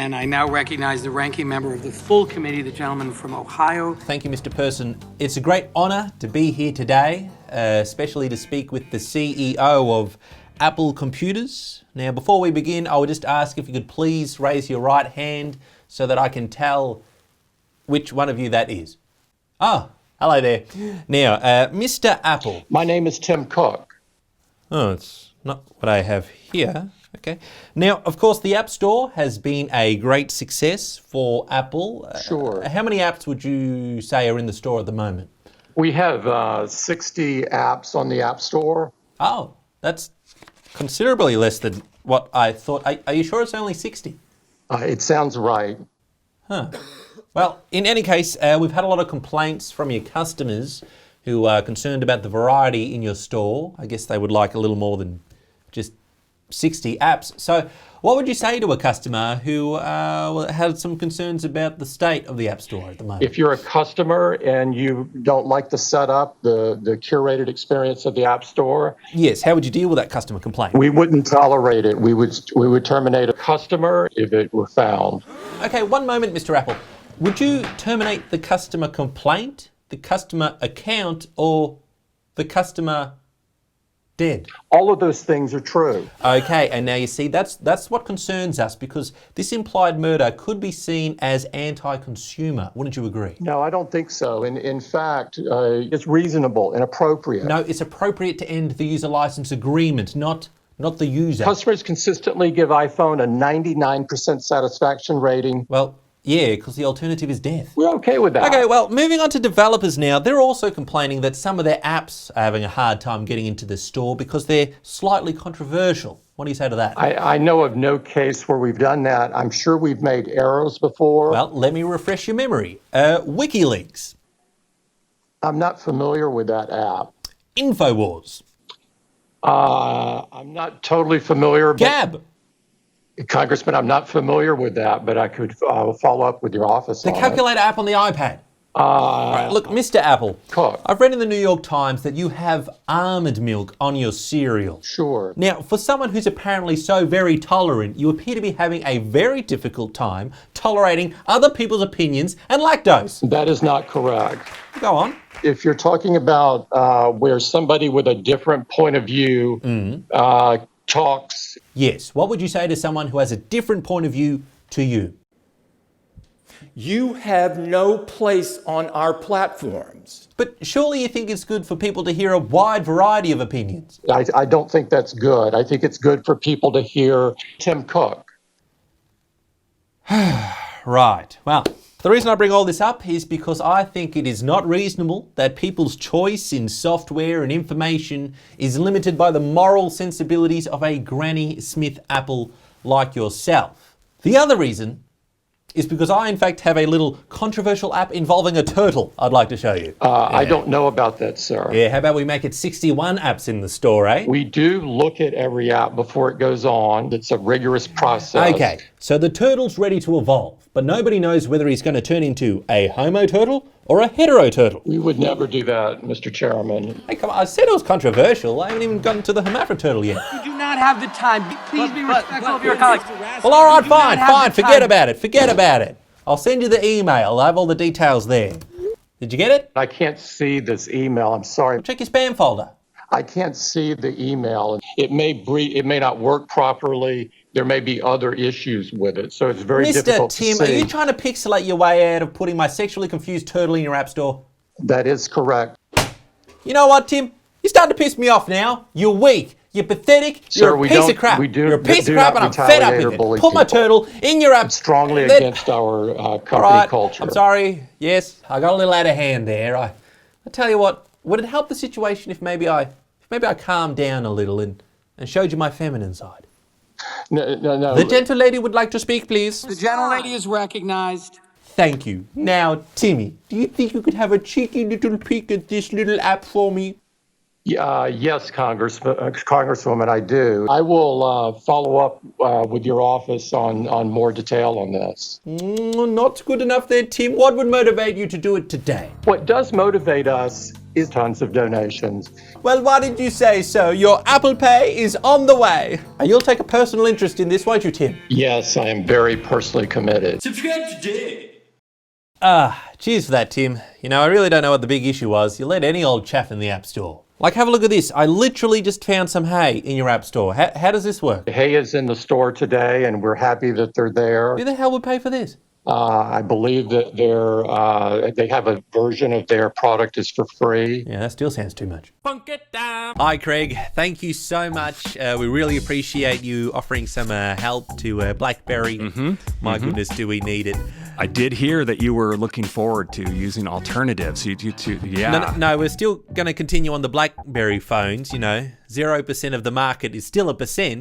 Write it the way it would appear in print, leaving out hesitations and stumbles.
And I now recognize the ranking member of the full committee, the gentleman from Ohio. Thank you, Mr. Person. It's a great honour to be here today, especially to speak with the CEO of Apple Computers. Now, before we begin, I would just ask if you could please raise your right hand so that I can tell which one of you that is. Oh, hello there. Now, Mr. Apple. My name is Tim Cook. Oh, it's not what I have here. Okay. Now, of course, the App Store has been a great success for Apple. Sure. How many apps would you say are in the store at the moment? We have 60 apps on the App Store. Oh, that's considerably less than what I thought. Are you sure it's only 60? It sounds right. Huh. Well, in any case, we've had a lot of complaints from your customers who are concerned about the variety in your store. I guess they would like a little more than just 60 apps. So what would you say to a customer who had some concerns about the state of the App Store at the moment? If you're a customer and you don't like the setup, the curated experience of the App Store. Yes, how would you deal with that customer complaint? We wouldn't tolerate it. We would terminate a customer if it were found. Okay, one moment, Mr. Apple. Would you terminate the customer complaint, the customer account, or the customer dead? All of those things are true. Okay, and now you see, that's what concerns us, because this implied murder could be seen as anti-consumer. Wouldn't you agree? No, I don't think so. In fact, it's reasonable and appropriate. No, it's appropriate to end the user license agreement, not the user. Customers consistently give iPhone a 99% satisfaction rating. Well, yeah, because the alternative is death. We're okay with that. Okay, well, moving on to developers now. They're also complaining that some of their apps are having a hard time getting into the store because they're slightly controversial. What do you say to that? I know of no case where we've done that. I'm sure we've made errors before. Well, let me refresh your memory. WikiLeaks. I'm not familiar with that app. InfoWars. I'm not totally familiar. Gab. Congressman, I'm not familiar with that, but I could follow up with your office on The calculator app on the iPad. Right, look, Mr. Apple, Cook. I've read in the New York Times that you have almond milk on your cereal. Sure. Now, for someone who's apparently so very tolerant, you appear to be having a very difficult time tolerating other people's opinions and lactose. That is not correct. Go on. If you're talking about where somebody with a different point of view talks. Yes, what would you say to someone who has a different point of view to you? You have no place on our platforms. But surely you think it's good for people to hear a wide variety of opinions. I don't think that's good. I think it's good for people to hear Tim Cook. Right. Well, the reason I bring all this up is because I think it is not reasonable that people's choice in software and information is limited by the moral sensibilities of a Granny Smith Apple like yourself. The other reason is because I, in fact, have a little controversial app involving a turtle I'd like to show you. I don't know about that, sir. Yeah, how about we make it 61 apps in the store, eh? We do look at every app before it goes on. It's a rigorous process. Okay, so the turtle's ready to evolve, but nobody knows whether he's going to turn into a homo turtle or a hetero turtle. We would never do that, Mr. Chairman. Hey, come on, I said it was controversial. I haven't even gotten to the hermaphrodite turtle yet. You do not have the time. Please be respectful of your colleagues. Well, all right, fine, forget about it. I'll send you the email. I have all the details there. Did you get it? I can't see this email. I'm sorry. Check your spam folder. I can't see the email. It may not work properly. There may be other issues with it, so it's very difficult to see. Mr. Tim, are you trying to pixelate your way out of putting my sexually confused turtle in your app store? That is correct. You know what, Tim? You're starting to piss me off now. You're weak. You're pathetic. You're a piece of crap. You're a piece of crap, and I'm fed up with it. Put my turtle in your app. Strongly against our company culture. I'm sorry. Yes, I got a little out of hand there. I tell you what. Would it help the situation if maybe I calmed down a little and showed you my feminine side? No. The gentle lady would like to speak, please. The gentlelady is recognized. Thank you. Now, Timmy, do you think you could have a cheeky little peek at this little app for me? Yes, Congresswoman, I do. I will follow up with your office on more detail on this. Not good enough there, Tim. What would motivate you to do it today? What does motivate us is tons of donations. Well, why did you say so? Your Apple Pay is on the way. And you'll take a personal interest in this, won't you, Tim? Yes, I am very personally committed. Subscribe today. Cheers for that, Tim. You know, I really don't know what the big issue was. You let any old chaff in the App Store. Like, have a look at this. I literally just found some hay in your App Store. How does this work? Hay is in the store today, and we're happy that they're there. Who the hell would pay for this? I believe that they have a version of their product is for free. Yeah, that still sounds too much. Funk it down. Hi, Craig. Thank you so much. We really appreciate you offering some help to BlackBerry. My goodness, do we need it? I did hear that you were looking forward to using alternatives. Yeah. No, we're still going to continue on the BlackBerry phones, you know. 0% of the market is still a percent.